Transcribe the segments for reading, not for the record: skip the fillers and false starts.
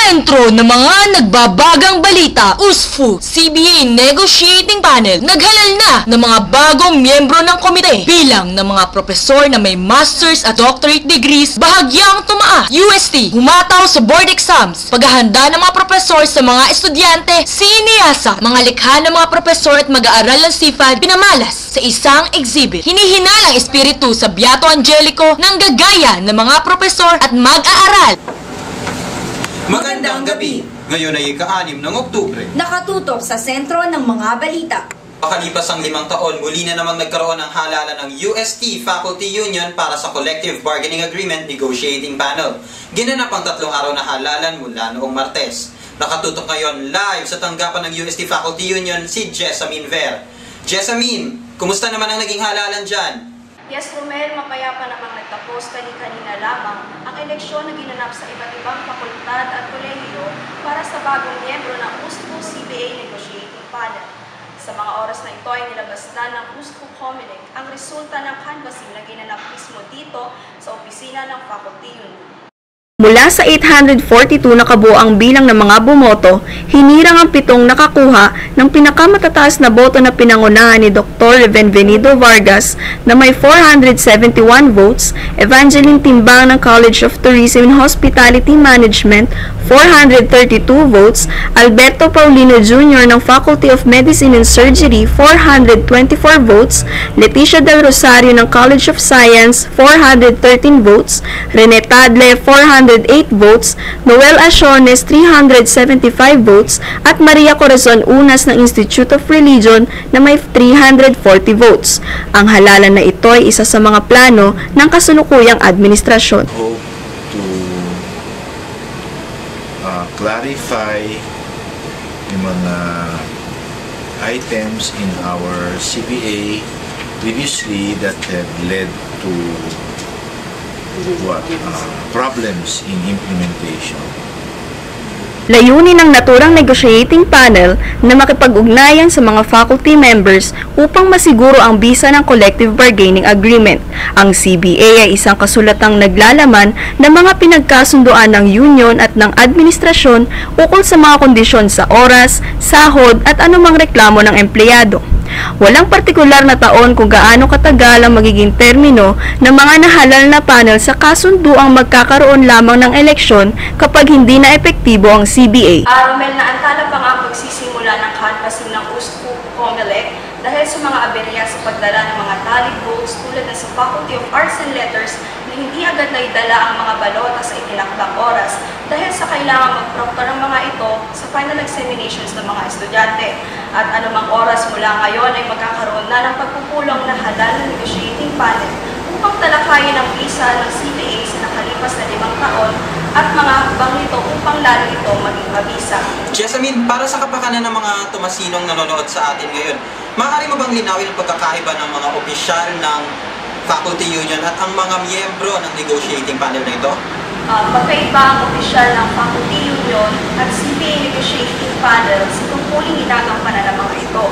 Sentro ng mga nagbabagang balita, USFU, CBA Negotiating Panel, naghalal na ng mga bagong miyembro ng komite. Bilang ng mga profesor na may master's at doctorate degrees, bahagyang tumaas. UST, humataw sa board exams. Paghahanda ng mga profesor sa mga estudyante, siniyasa, mga likha ng mga profesor at mag-aaral ng CFAD, pinamalas sa isang exhibit. Hinihinalang espiritu sa Beato Angelico ng gagaya ng mga profesor at mag-aaral. Magandang gabi! Ngayon ay ika-6 ng Oktubre. Nakatutok sa sentro ng mga balita. Makalipas ang 5 taon, muli na namang nagkaroon ng halalan ng UST Faculty Union para sa Collective Bargaining Agreement Negotiating Panel. Ginanap ang 3 araw na halalan mula noong Martes. Nakatutok ngayon live sa tanggapan ng UST Faculty Union si Jessamine Ver. Jessamine, kumusta naman ang naging halalan dyan? Yes, Romel, mapayapa namang nagtapos kanina lamang ang eleksyon na ginanap sa iba't ibang fakultad at kolehiyo para sa bagong miyembro ng USFU CBA Negotiating Panel. Sa mga oras na ito ay nilabas na ng USFU Comelec ang resulta ng canvassing na ginanap mismo dito sa opisina ng Faculty Union. Mula sa 842 na kabuoang bilang ng mga bumoto, hinirang ang 7 nakakuha ng pinakamatataas na boto na pinangunahan ni Dr. Benvenido Vargas na may 471 votes, Evangeline Timbang ng College of Tourism and Hospitality Management, 432 votes, Alberto Paulino Jr. ng Faculty of Medicine and Surgery, 424 votes, Leticia Del Rosario ng College of Science, 413 votes, Rene Tadle, 408 votes, Noel Asiones, 375 votes, at Maria Corazon Unas ng Institute of Religion na may 340 votes. Ang halalan na ito ay isa sa mga plano ng kasulukuyang administrasyon. Hope to clarify yung mga items in our CBA previously that have led to problems in implementation. Layunin ng naturang negotiating panel na makipag-ugnayan sa mga faculty members upang masiguro ang bisa ng collective bargaining agreement. Ang CBA ay isang kasulatang naglalaman ng mga pinagkasunduan ng union at ng administrasyon ukol sa mga kondisyon sa oras, sahod at anumang reklamo ng empleyado. Walang partikular na taon kung gaano katagal ang magiging termino ng mga nahalal na panel sa kasunduang magkakaroon lamang ng eleksyon kapag hindi na epektibo ang CBA. Romel, naantala pa nga ang pagsisimula ng canvassing ng USFU Comelec dahil sa mga aberya sa pagdala ng mga tallied votes tulad na sa Faculty of Arts and Letters na hindi agad naidala ang mga balota sa itinakdang oras dahil sa kailangan mag-proctor ang mga ito sa final examinations ng mga estudyante. At anumang oras mula ngayon ay magkakaroon na ng pagpupulong na halal na negotiating panel upang talakayin ang visa ng CBA sa nakalipas na 5 taon at mga hakbang nito upang lalo ito maging mabisa. Jessamine, para sa kapakanan ng mga tumasinong nanonood sa atin ngayon, maaari mo bang linawin ang pagkakaiba ng mga opisyal ng Faculty Union at ang mga miyembro ng negotiating panel na ito? Magkaiba ang opisyal ng Faculty Union at CBA Negotiating Panel sa tungkuling ginagampanan ng mga ito.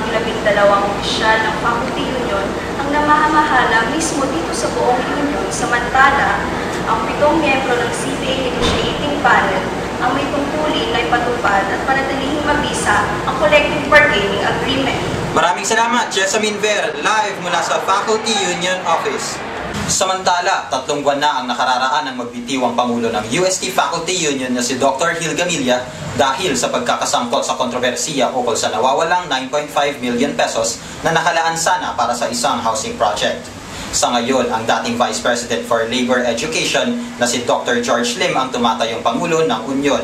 Ang 12 opisyal ng Faculty Union ang namahamahala mismo dito sa buong union, samantala ang 7 miyembro ng CBA Negotiating Panel ang may tungkulin na ipatupad at panatiling mabisa ang collective bargaining agreement. Maraming salamat, Jessamine Ver, live mula sa Faculty Union Office. Samantala, 3 buwan na ang nakararaan ng magbitiwang Pangulo ng UST Faculty Union na si Dr. Gil Gamilla dahil sa pagkakasangkot sa kontrobersiya ukol sa nawawalang 9.5 million pesos na nakalaan sana para sa isang housing project. Sa ngayon, ang dating Vice President for Labor Education na si Dr. George Lim ang tumatayong Pangulo ng Union.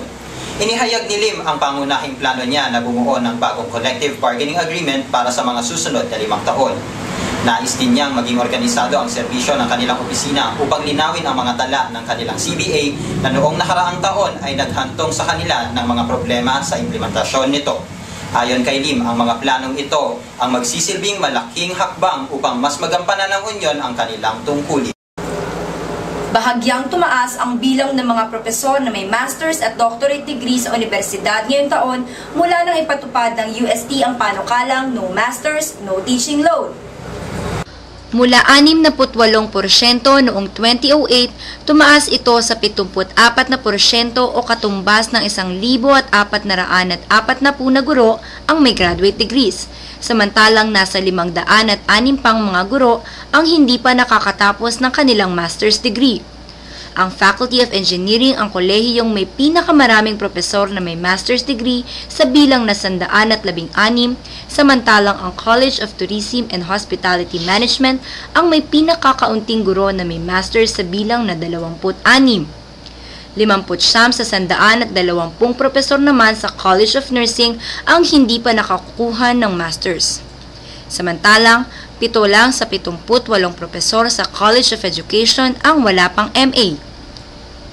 Inihayag ni Lim ang pangunahing plano niya na bumuo ng bagong collective bargaining agreement para sa mga susunod na 5 taon. Nais din niyang maging organisado ang serbisyo ng kanilang opisina upang linawin ang mga tala ng kanilang CBA na noong nakaraang taon ay naghantong sa kanila ng mga problema sa implementasyon nito. Ayon kay Lim, ang mga planong ito ang magsisilbing malaking hakbang upang mas magampanan ng Union ang kanilang tungkulin. Bahagyang tumaas ang bilang ng mga propesor na may master's at doctorate degree sa universidad ngayong taon mula nang ipatupad ng UST ang panukalang No Masters, No Teaching Load. Mula 68% noong 2008, tumaas ito sa 74% o katumbas ng 1,440 na guro ang may graduate degrees. Samantalang nasa 506 pang mga guro ang hindi pa nakakatapos ng kanilang master's degree. Ang Faculty of Engineering ang kolehiyong may pinakamaraming propesor na may master's degree sa bilang na 116, samantalang ang College of Tourism and Hospitality Management ang may pinakakaunting guro na may master's sa bilang na 26. 50 sa 120 propesor naman sa College of Nursing ang hindi pa nakakuha ng master's. Samantalang, 7 lang sa 78 propesor sa College of Education ang wala pang MA.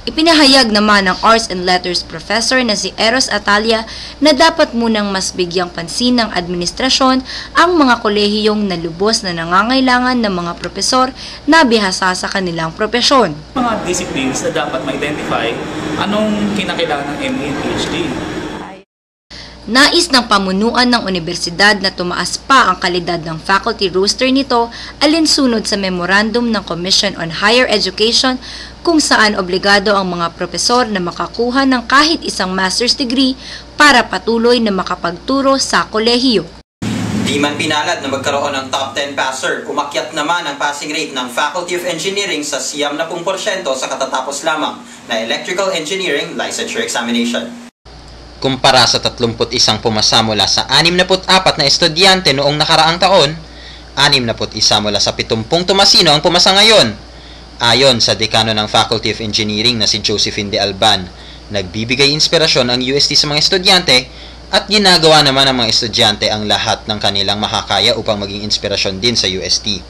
Ipinahayag naman ng Arts and Letters Professor na si Eros Atalia na dapat munang mas bigyang pansin ng administrasyon ang mga kolehiyong nalubos na nangangailangan ng mga propesor na bihasa sa kanilang propesyon. Mga disciplines na dapat ma-identify anong kinakailangan ng MA and PhD. Nais ng pamunuan ng universidad na tumaas pa ang kalidad ng faculty roster nito alinsunod sa memorandum ng Commission on Higher Education kung saan obligado ang mga propesor na makakuha ng kahit isang master's degree para patuloy na makapagturo sa kolehiyo. Di man pinalad na magkaroon ng top 10 passer, umakyat naman ang passing rate ng Faculty of Engineering sa 70% sa katatapos lamang na Electrical Engineering Licensure Examination. Kumpara sa 31 pumasa mula sa 64 na estudyante noong nakaraang taon, 61 mula sa 70 tumasino ang pumasa ngayon. Ayon sa dekano ng Faculty of Engineering na si Josephine De Alban, nagbibigay inspirasyon ang UST sa mga estudyante at ginagawa naman ng mga estudyante ang lahat ng kanilang makakaya upang maging inspirasyon din sa UST.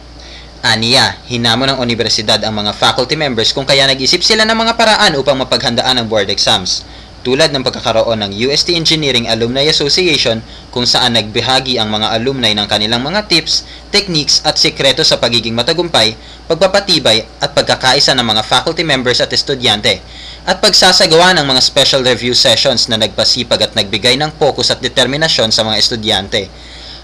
Aniya, hinamon ng universidad ang mga faculty members kung kaya nag-isip sila ng mga paraan upang mapaghandaan ang board exams. Tulad ng pagkakaroon ng UST Engineering Alumni Association kung saan nagbahagi ang mga alumni ng kanilang mga tips, techniques at sikreto sa pagiging matagumpay, pagpapatibay at pagkakaisa ng mga faculty members at estudyante, at pagsasagawa ng mga special review sessions na nagpasipag at nagbigay ng focus at determinasyon sa mga estudyante.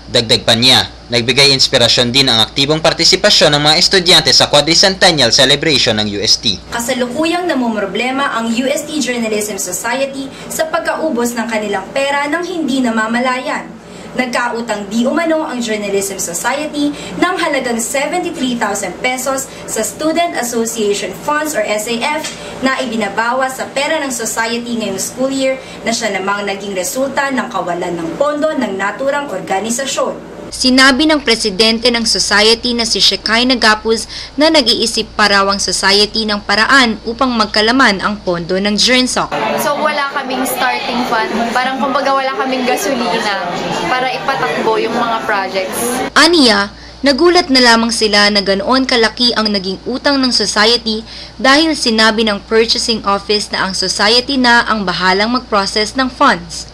Dagdag pa niya, nagbigay inspirasyon din ang aktibong partisipasyon ng mga estudyante sa Quadricentennial Celebration ng UST. Kasalukuyang namumroblema ang UST Journalism Society sa pagkaubos ng kanilang pera ng hindi namamalayan. Nagkautang di umano ang Journalism Society ng halagang 73,000 pesos sa Student Association Funds or SAF na ibinabawa sa pera ng society ngayong school year na siya namang naging resulta ng kawalan ng pondo ng naturang organisasyon. Sinabi ng presidente ng society na si Shekay Nagapuz na nag-iisip pa raw ang society ng paraan upang magkalaman ang pondo ng JERNSOC. So wala kaming starting fund, parang kumbaga wala kaming gasolina para ipatakbo yung mga projects. Aniya, nagulat na lamang sila na ganoon kalaki ang naging utang ng society dahil sinabi ng purchasing office na ang society na ang bahalang mag-process ng funds.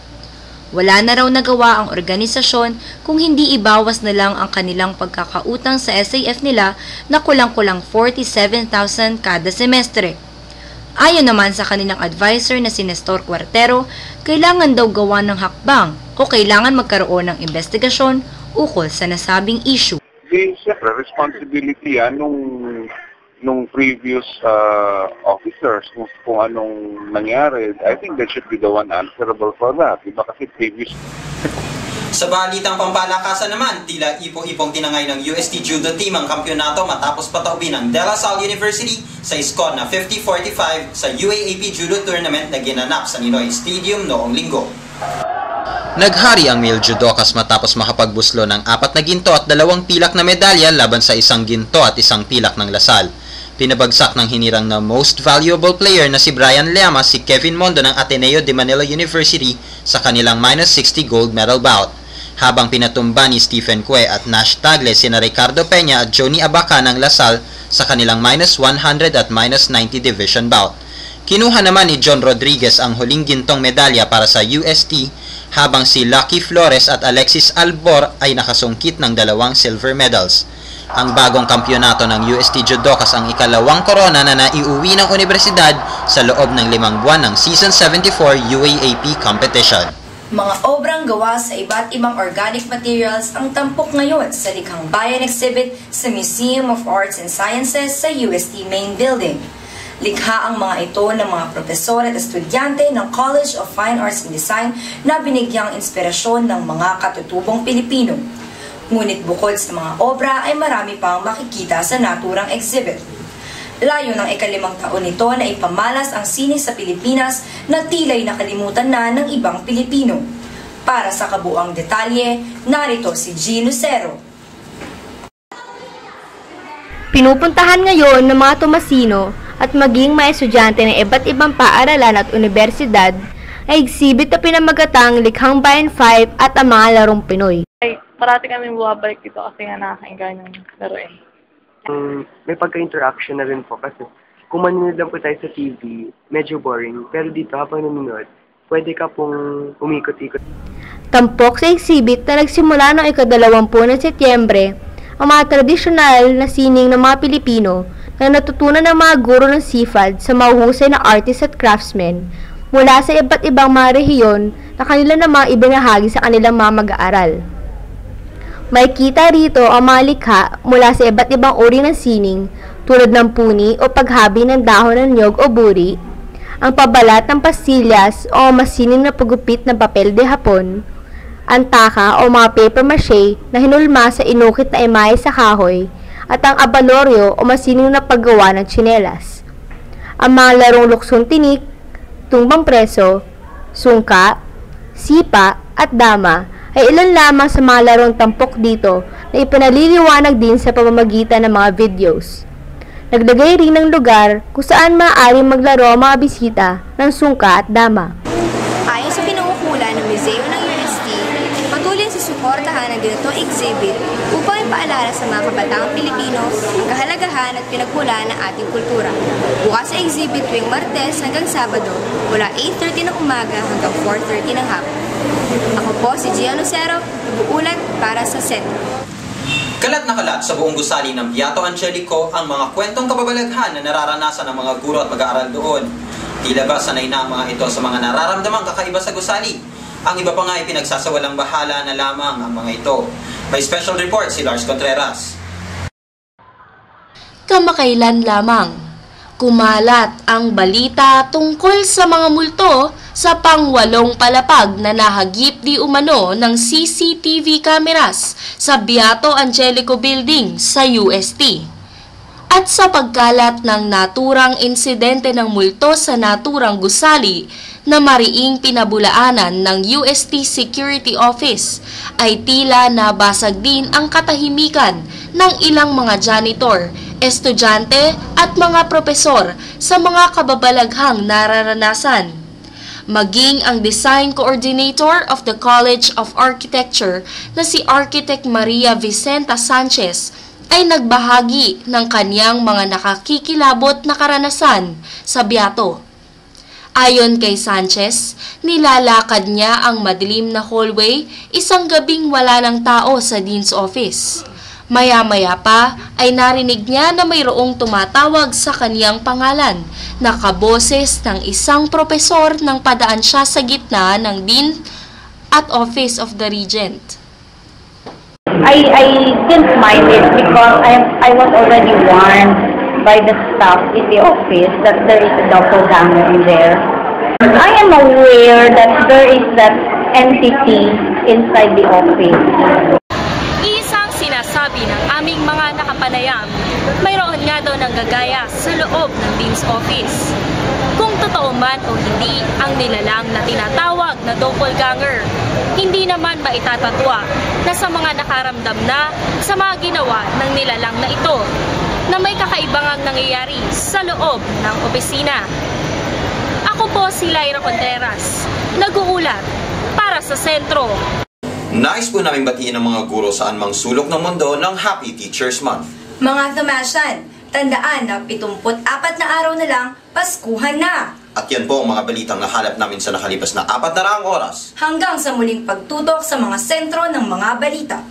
Wala na raw nagawa ang organisasyon kung hindi ibawas na lang ang kanilang pagkakautang sa SAF nila na kulang-kulang 47,000 kada semestre. Ayon naman sa kanilang advisor na si Nestor Cuartero, kailangan daw gawa ng hakbang o kailangan magkaroon ng investigasyon ukol sa nasabing issue. Siyempre, responsibility nung previous officers kung anong nangyari. I think that should be the one answerable for that. Diba kasi previous... Sa balitang pampalakasan naman, tila ipo-ipong tinangay ng UST Judo Team ang kampyonato matapos pataubin ng De La Salle University sa score na 50-45 sa UAAP Judo Tournament na ginanap sa Ninoy Stadium noong linggo. Naghari ang male judokas matapos makapagbuslo ng 4 na ginto at 2 pilak na medalya laban sa 1 ginto at 1 pilak ng Lasal. Pinabagsak ng hinirang na most valuable player na si Brian Llamas si Kevin Mondo ng Ateneo de Manila University sa kanilang -60 gold medal bout, habang pinatumba ni Stephen Cue at Nash Tagle sina Ricardo Peña at Johnny Abaca ng Lasal sa kanilang -100 at -90 division bout. Kinuha naman ni John Rodriguez ang huling gintong medalya para sa UST, habang si Lucky Flores at Alexis Albor ay nakasungkit ng 2 silver medals. Ang bagong kampyonato ng UST Judokas ang ikalawang korona na naiuwi ng universidad sa loob ng 5 buwan ng Season 74 UAAP competition. Mga obrang gawa sa iba't ibang organic materials ang tampok ngayon sa Likhang Bayan exhibit sa Museum of Arts and Sciences sa UST Main Building. Likha ang mga ito ng mga propesor at estudyante ng College of Fine Arts and Design na binigyang inspirasyon ng mga katutubong Pilipino. Ngunit bukod sa mga obra ay marami pang makikita sa naturang exhibit. Layo ng ika-5 taon nito na ipamalas ang sine sa Pilipinas na tila'y nakalimutan na ng ibang Pilipino. Para sa kabuang detalye, narito si G. Lucero. Pinupuntahan ngayon ng mga Tomasino at maging mga estudyante ng iba't ibang paaralan at universidad ay exhibit na pinamagatang Likhang Bayan 5 at ang mga larong Pinoy. Parati kami bumabalik dito kasi nga nakakainggan ng laruin. May pagka-interaction na rin po kasi kung manonood lang po tayo sa TV, medyo boring. Pero dito habang nanonood, pwede ka pong umikot-ikot. Tampok sa exhibit na nagsimula noong ika-20 ng Setyembre ang mga tradisyonal na sining ng mga Pilipino na natutunan ng mga guro ng SIFAD sa mahusay na artists at craftsmen mula sa iba't ibang mga rehiyon na kanila namang ibinahagi sa kanilang mga mag-aaral. May kita rito ang mga likha mula sa iba't ibang uri ng sining tulad ng puni o paghabi ng dahon ng niyog o buri, ang pabalat ng pastillas o masining na paggupit ng papel de hapon, ang taka o mga paper mache na hinulma sa inukit na imahe sa kahoy, at ang abaloryo o masining na paggawa ng tsinelas. Ang mga larong luksong tinik, tumbang preso, sungka, sipa at dama ay ilan lamang sa mga larong tampok dito na ipinaliliwanag din sa pamamagitan ng mga videos. Naglagay rin ng lugar kung saan maaaring maglaro ang mga bisita ng sungka at dama. Ayon sa pinuukulan ng Museo ng UST, patuloy sa suportahan ng ganitong exhibit upang ipaalala sa mga kabataang Pilipino ang kahalagahan at pinagmulan ng ating kultura. Bukas sa exhibit tuwing Martes hanggang Sabado mula 8:30 ng umaga hanggang 4:30 ng hapon. Ako po si G. Lucero, nag-uulat para sa SET. Kalat na kalat sa buong gusali ng Beato Angelico ang mga kwentong kababalaghan na nararanasan ng mga guro at mag-aaral doon. Tila ba sanay na ang mga ito sa mga nararamdamang kakaiba sa gusali? Ang iba pa nga ay pinagsasawalang bahala na lamang ang mga ito. May special report si Lars Contreras. Kamakailan lamang, kumalat ang balita tungkol sa mga multo sa pang-8 palapag na nahagip di umano ng CCTV cameras sa Beato Angelico Building sa UST. At sa pagkalat ng naturang insidente ng multo sa naturang gusali na mariing pinabulaanan ng UST Security Office, ay tila nabasag din ang katahimikan ng ilang mga janitor, estudyante at mga propesor sa mga kababalaghang nararanasan. Maging ang design coordinator of the College of Architecture na si Architect Maria Vicenta Sanchez ay nagbahagi ng kanyang mga nakakikilabot na karanasan sa Beato. Ayon kay Sanchez, nilalakad niya ang madilim na hallway isang gabing wala ng tao sa Dean's Office. Maya-maya pa ay narinig niya na mayroong tumatawag sa kaniyang pangalan na kaboses ng isang propesor nang padaan siya sa gitna ng Dean at Office of the Regent. I didn't mind it because I was already warned by the staff in the office that there is a doppelganger in there. I am aware that there is that entity inside the office. Isang sinasabi ng aming mga nakapanayam, mayroon nga daw nanggagaya sa loob ng Dean's Office. Kung totoo man o hindi ang nilalang na tinatawag na doppelganger, hindi naman maitatatwa na sa mga nakaramdam na sa mga ginawa ng nilalang na ito na may kakaibangang nangyayari sa loob ng opisina. Ako po si Lyra Contreras, nag-uulat para sa Sentro. Nais po namin batiin ang mga guro sa anumang sulok ng mundo ng Happy Teachers Month. Mga Tomasian, tandaan na 74 na araw na lang, Paskuhan na! At yan po ang mga balitang nahalap namin sa nakalipas na 4 na oras. Hanggang sa muling pagtutok sa mga sentro ng mga balita.